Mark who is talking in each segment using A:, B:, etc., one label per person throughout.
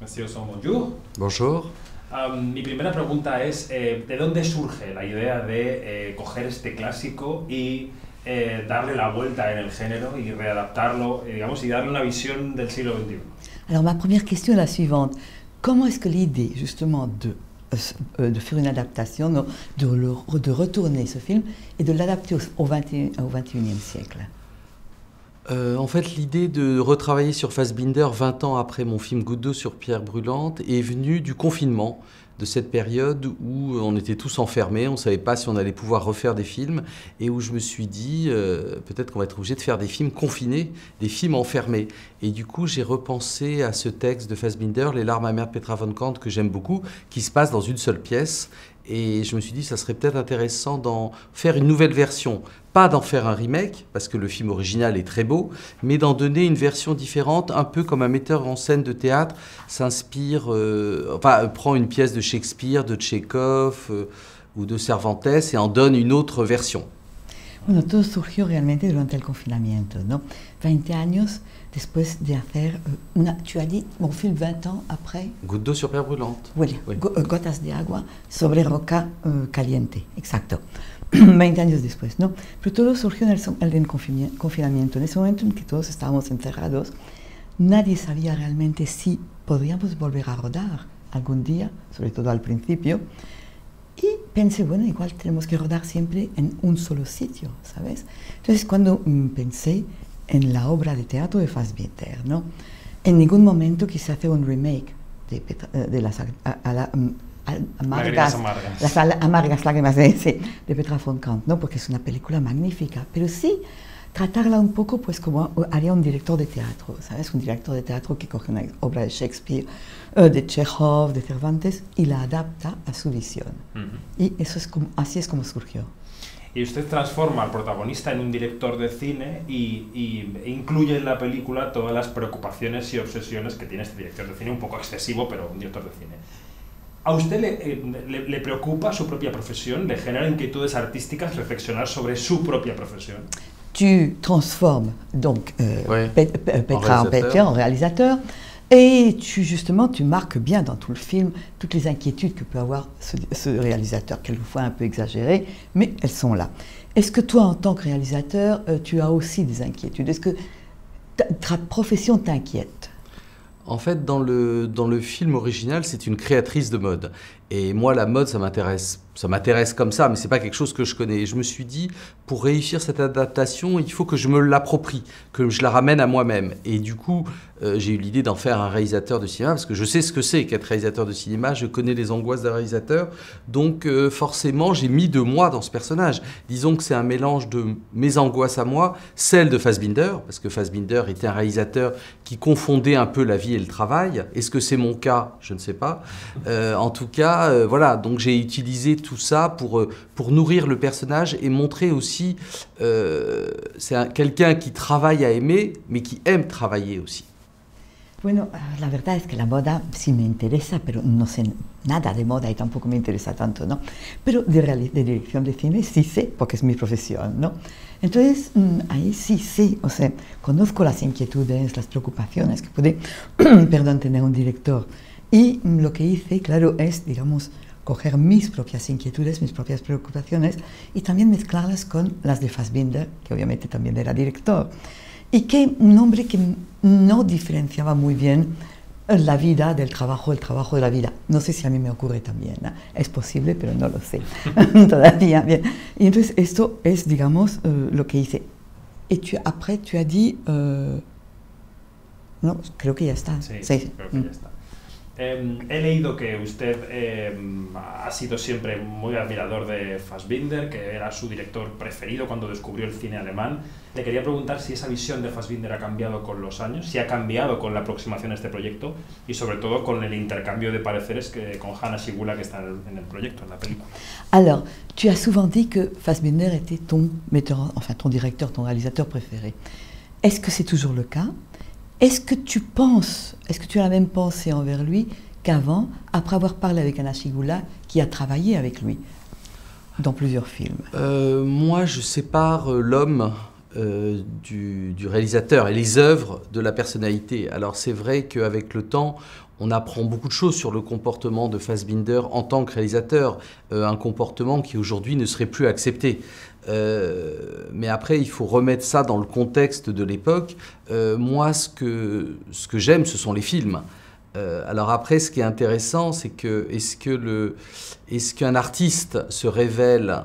A: Monsieur Son, bonjour.
B: Bonjour.
A: Mi primera pregunta es, ¿de dónde surge la idea de coger este clásico y darle la vuelta en el género y readaptarlo, digamos, y darle una visión del siglo XXI?
C: Alors ma première question est la suivante. Comment est-ce que l'idée justement de faire une adaptation, non, de retourner ce film et de l'adapter au XXIe siècle?
B: En fait, l'idée de retravailler sur Fassbinder 20 ans après mon film Goutte d'eau sur pierre brûlante est venue du confinement, de cette période où on était tous enfermés, on ne savait pas si on allait pouvoir refaire des films, et où je me suis dit, peut-être qu'on va être obligé de faire des films confinés, des films enfermés. Et du coup, j'ai repensé à ce texte de Fassbinder, Les larmes amères de Petra von Kant, que j'aime beaucoup, qui se passe dans une seule pièce. Et je me suis dit, ça serait peut-être intéressant d'en faire une nouvelle version. Pas d'en faire un remake, parce que le film original est très beau, mais d'en donner une version différente, un peu comme un metteur en scène de théâtre s'inspire, prend une pièce de Shakespeare, de Tchekhov ou de Cervantes et en donne une autre version.
C: Bueno, todo surgió realmente durante el confinamiento, ¿no? 20 años después de hacer tu as dit, mon film 20 ans après.
B: Goutte d'eau sur pierre brûlante.
C: Oui, Gotas de agua sobre roca caliente, exacto. 20 años después, ¿no? Pero todo surgió en el confinamiento. En ese momento en que todos estábamos encerrados, nadie sabía realmente si podríamos volver a rodar algún día, sobre todo al principio. Y pensé, bueno, igual tenemos que rodar siempre en un solo sitio, ¿sabes? Entonces, cuando pensé en la obra de teatro de Fassbinder, ¿no? En ningún momento quise hacer un remake de las amargas lágrimas de Petra von Kant, ¿no? Porque es una película magnífica, pero sí tratarla un poco pues como haría un director de teatro, ¿sabes? Un director de teatro que coge una obra de Shakespeare, de Tchekhov, de Cervantes y la adapta a su visión. Y eso es así es como surgió.
A: Y usted transforma al protagonista en un director de cine e incluye en la película todas las preocupaciones y obsesiones que tiene este director de cine, un poco excesivo, pero un director de cine. ¿A usted le preocupa su propia profesión? ¿Le genera inquietudes artísticas reflexionar sobre su propia profesión?
C: Tu transformes donc
B: oui.
C: Petra en réalisateur et tu marques bien dans tout le film toutes les inquiétudes que peut avoir ce réalisateur, quelquefois un peu exagérées, mais elles sont là. Est-ce que toi, en tant que réalisateur, tu as aussi des inquiétudes? Est-ce que ta profession t'inquiète?
B: En fait, dans le film original, c'est une créatrice de mode. Et moi, la mode, ça m'intéresse comme ça, mais c'est pas quelque chose que je connais. Et je me suis dit, pour réussir cette adaptation, il faut que je me l'approprie, que je la ramène à moi-même. Et du coup, j'ai eu l'idée d'en faire un réalisateur de cinéma, parce que je sais ce que c'est qu'être réalisateur de cinéma, je connais les angoisses d'un réalisateur, donc forcément, j'ai mis de moi dans ce personnage. Disons que c'est un mélange de mes angoisses à moi, celles de Fassbinder, parce que Fassbinder était un réalisateur qui confondait un peu la vie et le travail. Est-ce que c'est mon cas? Je ne sais pas. En tout cas, voilà, donc j'ai utilisé tout ça pour nourrir le personnage et montrer aussi, c'est quelqu'un qui travaille à aimer, mais qui aime travailler aussi.
C: Bueno, la verdad es que la moda sí me interesa, pero no sé nada de moda y tampoco me interesa tanto, ¿no? Pero de dirección de cine sí sé, porque es mi profesión, ¿no? Entonces, ahí sí sé, o sea, conozco las inquietudes, las preocupaciones que puede, perdón, tener un director. Y lo que hice, claro, es, digamos, coger mis propias inquietudes, mis propias preocupaciones y también mezclarlas con las de Fassbinder, que obviamente también era director. Y que un hombre que no diferenciaba muy bien la vida del trabajo, el trabajo de la vida. No sé si a mí me ocurre también, ¿no? Es posible, pero no lo sé todavía. Bien. Y entonces esto es, digamos, lo que hice. Y après, tu as dit... no, creo que ya está.
A: Sí, creo que ya está. He leído que usted ha sido siempre muy admirador de Fassbinder, que era su director preferido cuando descubrió el cine alemán. Le quería preguntar si esa visión de Fassbinder ha cambiado con los años, si ha cambiado con la aproximación a este proyecto y sobre todo con el intercambio de pareceres con Hanna Schygulla que está en el proyecto, en la película.
C: Alors, tu as souvent dit que Fassbinder était ton directeur, ton réalisateur préféré. Est-ce que c'est toujours le cas? Est-ce que tu as la même pensée envers lui qu'avant, après avoir parlé avec Hanna Schygulla, qui a travaillé avec lui dans plusieurs films?
B: Moi, je sépare l'homme du réalisateur et les œuvres de la personnalité. Alors c'est vrai qu'avec le temps, on apprend beaucoup de choses sur le comportement de Fassbinder en tant que réalisateur, un comportement qui aujourd'hui ne serait plus accepté. Mais après, il faut remettre ça dans le contexte de l'époque. Moi, ce que j'aime, ce sont les films. Alors après, ce qui est intéressant, c'est que est-ce qu'un artiste se révèle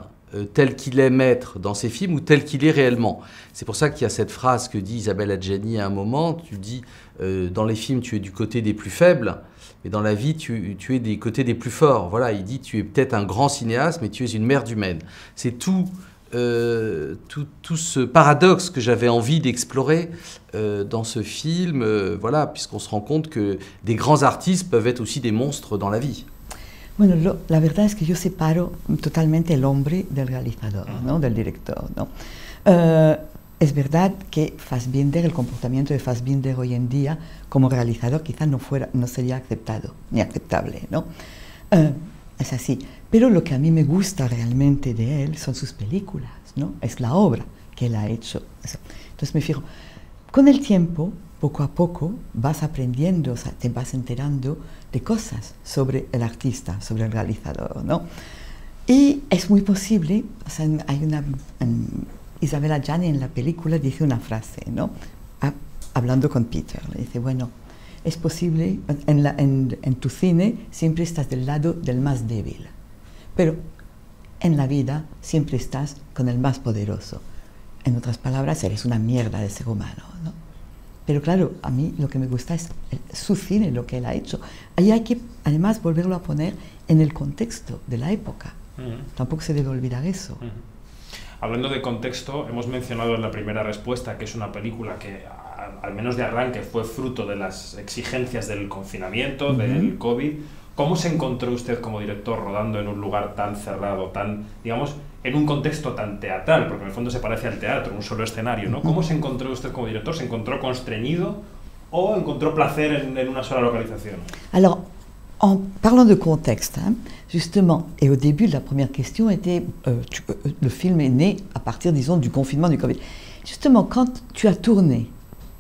B: tel qu'il aime être dans ses films ou tel qu'il est réellement? C'est pour ça qu'il y a cette phrase que dit Isabelle Adjani à un moment. Tu dis, dans les films, tu es du côté des plus faibles, mais dans la vie, tu es des côtés des plus forts. Voilà, il dit, tu es peut-être un grand cinéaste, mais tu es une merde humaine. C'est tout ce paradoxe que j'avais envie d'explorer dans ce film, voilà, puisqu'on se rend compte que des grands artistes peuvent être aussi des monstres dans la vie.
C: Bueno, la verdad es que yo separo totalmente el hombre del realizador, ¿no? Del director, ¿no? Es verdad que Fassbinder, el comportamiento de Fassbinder hoy en día como realizador quizás no sería aceptado ni aceptable, ¿no? Es así. Pero lo que a mí me gusta realmente de él son sus películas, ¿no? Es la obra que él ha hecho. Entonces me fijo, con el tiempo, poco a poco, vas aprendiendo, o sea, te vas enterando de cosas sobre el artista, sobre el realizador, ¿no? Y es muy posible, o sea, hay una... Isabelle Adjani en la película dice una frase, ¿no? Hablando con Peter, le dice, bueno, es posible, en tu cine siempre estás del lado del más débil, pero en la vida siempre estás con el más poderoso. En otras palabras, eres una mierda de ser humano, ¿no? Pero claro, a mí lo que me gusta es su cine, lo que él ha hecho. Ahí hay que además volverlo a poner en el contexto de la época. Tampoco se debe olvidar eso.
A: Hablando de contexto, hemos mencionado en la primera respuesta que es una película que, al menos de arranque, fue fruto de las exigencias del confinamiento, del COVID. ¿Cómo se encontró usted como director rodando en un lugar tan cerrado, tan, digamos, en un contexto tan teatral? Porque en el fondo se parece al teatro, un solo escenario, ¿no? ¿Cómo se encontró usted como director? ¿Se encontró constreñido o encontró placer en una sola localización?
C: Alors, en parlant de contexte, hein, justement, et au début, la première question était, le film est né à partir, disons, du confinement, du Covid. Justement, quand tu as tourné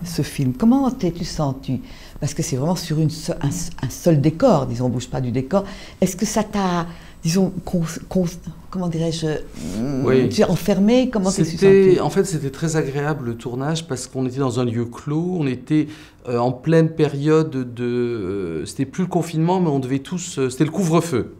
C: ce film, comment t'es-tu senti? Parce que c'est vraiment sur un seul décor, disons, on ne bouge pas du décor. Est-ce que ça t'a, disons, comment dirais-je,
B: oui.
C: Tu es enfermé? Comment t'es-tu senti?
B: En fait, c'était très agréable le tournage parce qu'on était dans un lieu clos, on était en pleine période de... c'était plus le confinement, mais on devait tous... c'était le couvre-feu.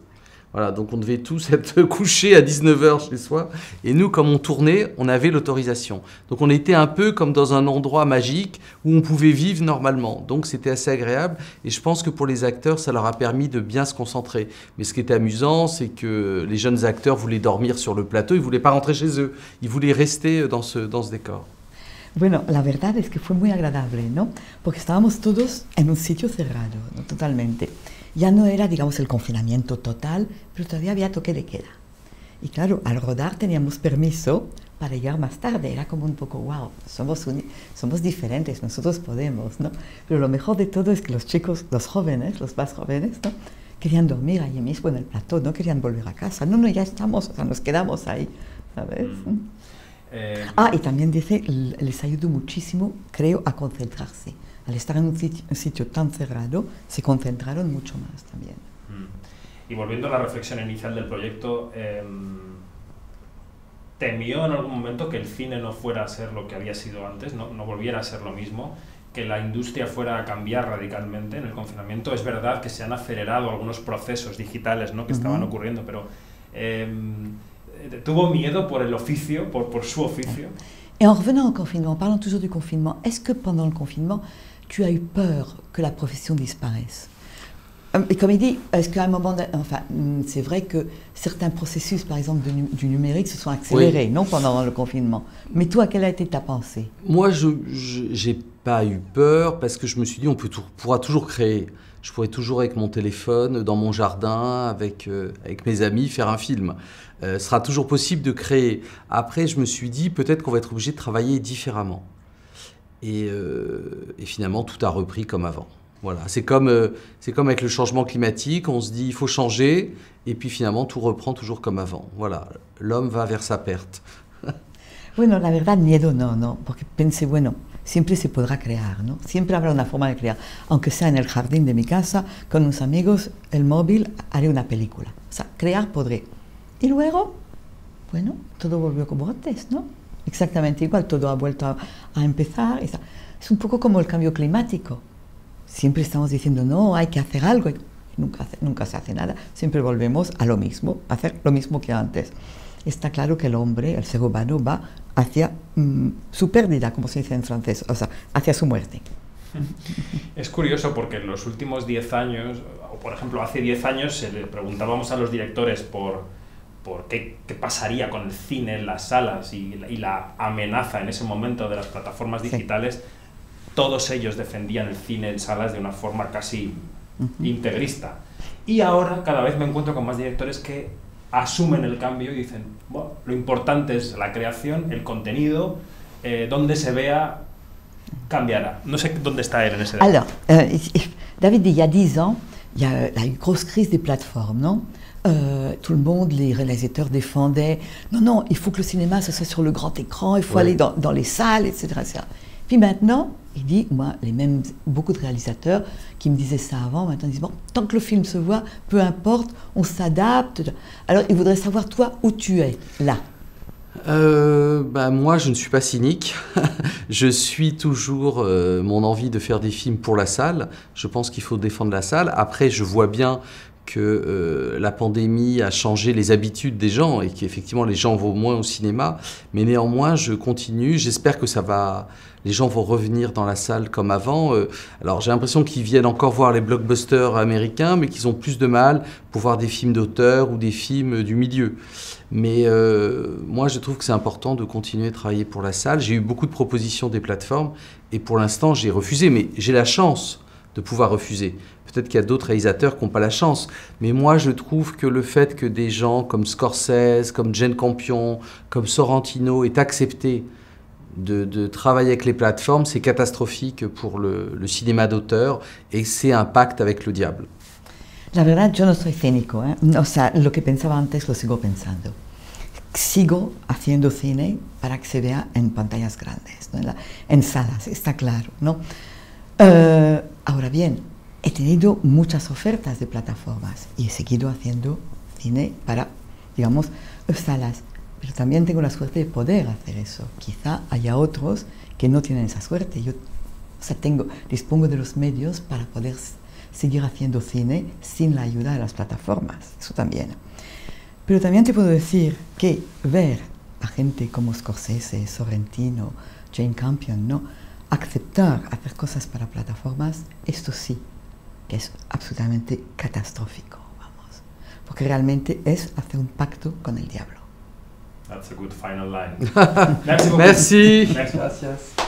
B: Voilà, donc on devait tous être couchés à 19h chez soi. Et nous, comme on tournait, on avait l'autorisation. Donc on était un peu comme dans un endroit magique où on pouvait vivre normalement. Donc c'était assez agréable. Et je pense que pour les acteurs, ça leur a permis de bien se concentrer. Mais ce qui est amusant, c'est que les jeunes acteurs voulaient dormir sur le plateau. Ils ne voulaient pas rentrer chez eux. Ils voulaient rester dans ce décor.
C: Bueno, la verdad es que fue muy agradable, ¿no? Porque estábamos todos en un sitio cerrado, ¿no? Totalmente. Ya no era, digamos, el confinamiento total, pero todavía había toque de queda. Y claro, al rodar teníamos permiso para llegar más tarde. Era como un poco, wow, somos diferentes, nosotros podemos, ¿no? Pero lo mejor de todo es que los chicos, los jóvenes, los más jóvenes, ¿no? Querían dormir allí mismo en el plató, no querían volver a casa. No, ya estamos, o sea, nos quedamos ahí, ¿sabes? Y también dice, les ayudó muchísimo, creo, a concentrarse. Al estar en un sitio tan cerrado, se concentraron mucho más también.
A: Y volviendo a la reflexión inicial del proyecto, ¿temió en algún momento que el cine no fuera a ser lo que había sido antes, no volviera a ser lo mismo, que la industria fuera a cambiar radicalmente en el confinamiento? Es verdad que se han acelerado algunos procesos digitales, ¿no? Que estaban ocurriendo, pero ¿tuvo miedo por el oficio, por su oficio?
C: Et en revenant au confinement, parlant toujours du confinement, est-ce que pendant le confinement, tu as eu peur que la profession disparaisse? Et comme il dit, est-ce qu'à un moment, enfin, c'est vrai que certains processus, par exemple, du numérique, se sont accélérés, oui, non, pendant le confinement. Mais toi, quelle a été ta pensée?
B: Moi, je n'ai pas eu peur parce que je me suis dit, pourra toujours créer. Je pourrais toujours, avec mon téléphone, dans mon jardin, avec mes amis, faire un film. Ce sera toujours possible de créer. Après, je me suis dit, peut-être qu'on va être obligé de travailler différemment. Et finalement, tout a repris comme avant. Voilà. C'est comme avec le changement climatique, on se dit, il faut changer, et puis finalement, tout reprend toujours comme avant. Voilà. L'homme va vers sa perte.
C: Bueno, la verdad, miedo no, porque pensé, bueno, siempre se podrá crear, ¿no? Siempre habrá una forma de crear, aunque sea en el jardín de mi casa, con unos amigos, el móvil, haré una película. O sea, crear podré. Y luego, bueno, todo volvió como antes, ¿no? Exactamente igual, todo ha vuelto a empezar. Es un poco como el cambio climático. Siempre estamos diciendo, no, hay que hacer algo. Y nunca se hace nada. Siempre volvemos a lo mismo, a hacer lo mismo que antes. Está claro que el hombre, el ser humano, va hacia su pérdida, como se dice en francés, o sea, hacia su muerte.
A: Es curioso porque en los últimos 10 años, o por ejemplo hace 10 años, se le preguntábamos a los directores por qué pasaría con el cine en las salas y la amenaza en ese momento de las plataformas digitales. Sí. Todos ellos defendían el cine en salas de una forma casi integrista. Y ahora cada vez me encuentro con más directores que asumen el cambio y dicen, bueno, lo importante es la creación, el contenido, donde se vea, cambiará. No sé dónde está él en ese debate.
C: Alors, David, il y a 10 ans, il y a une grosse crise des plateformes, non? Tout le monde, les réalisateurs défendaient, non, il faut que le cinéma, ça soit sur le grand écran, il faut aller dans les salles, etc., etc. Puis maintenant, il dit, moi, beaucoup de réalisateurs qui me disaient ça avant, maintenant ils disent, bon, tant que le film se voit, peu importe, on s'adapte. Alors, ils voudraient savoir, toi, où tu es, là.
B: Moi, je ne suis pas cynique. Je suis toujours mon envie de faire des films pour la salle. Je pense qu'il faut défendre la salle. Après, je vois bien que la pandémie a changé les habitudes des gens et qu'effectivement les gens vont moins au cinéma, mais néanmoins je continue, j'espère que les gens vont revenir dans la salle comme avant. Alors j'ai l'impression qu'ils viennent encore voir les blockbusters américains, mais qu'ils ont plus de mal pour voir des films d'auteur ou des films du milieu. Mais moi je trouve que c'est important de continuer à travailler pour la salle. J'ai eu beaucoup de propositions des plateformes et pour l'instant j'ai refusé, mais j'ai la chance de pouvoir refuser. Peut-être qu'il y a d'autres réalisateurs qui n'ont pas la chance, mais moi je trouve que le fait que des gens comme Scorsese, comme Jane Campion, comme Sorrentino aient accepté de travailler avec les plateformes, c'est catastrophique pour le cinéma d'auteur et c'est un pacte avec le diable.
C: La verdad, yo no soy cínico, ¿eh? O sea, lo que pensaba antes lo sigo pensando. Sigo haciendo cine para que se vea en pantallas grandes, ¿no? En salas, está claro, ¿no? Ahora bien, he tenido muchas ofertas de plataformas y he seguido haciendo cine para, digamos, salas, pero también tengo la suerte de poder hacer eso. Quizá haya otros que no tienen esa suerte. Yo, o sea, dispongo de los medios para poder seguir haciendo cine sin la ayuda de las plataformas, eso también. Pero también te puedo decir que ver a gente como Scorsese, Sorrentino, Jane Campion, ¿no?, aceptar hacer cosas para plataformas, esto sí, que es absolutamente catastrófico, vamos, porque realmente es hacer un pacto con el diablo.
A: That's a good final line.
B: Merci. Gracias.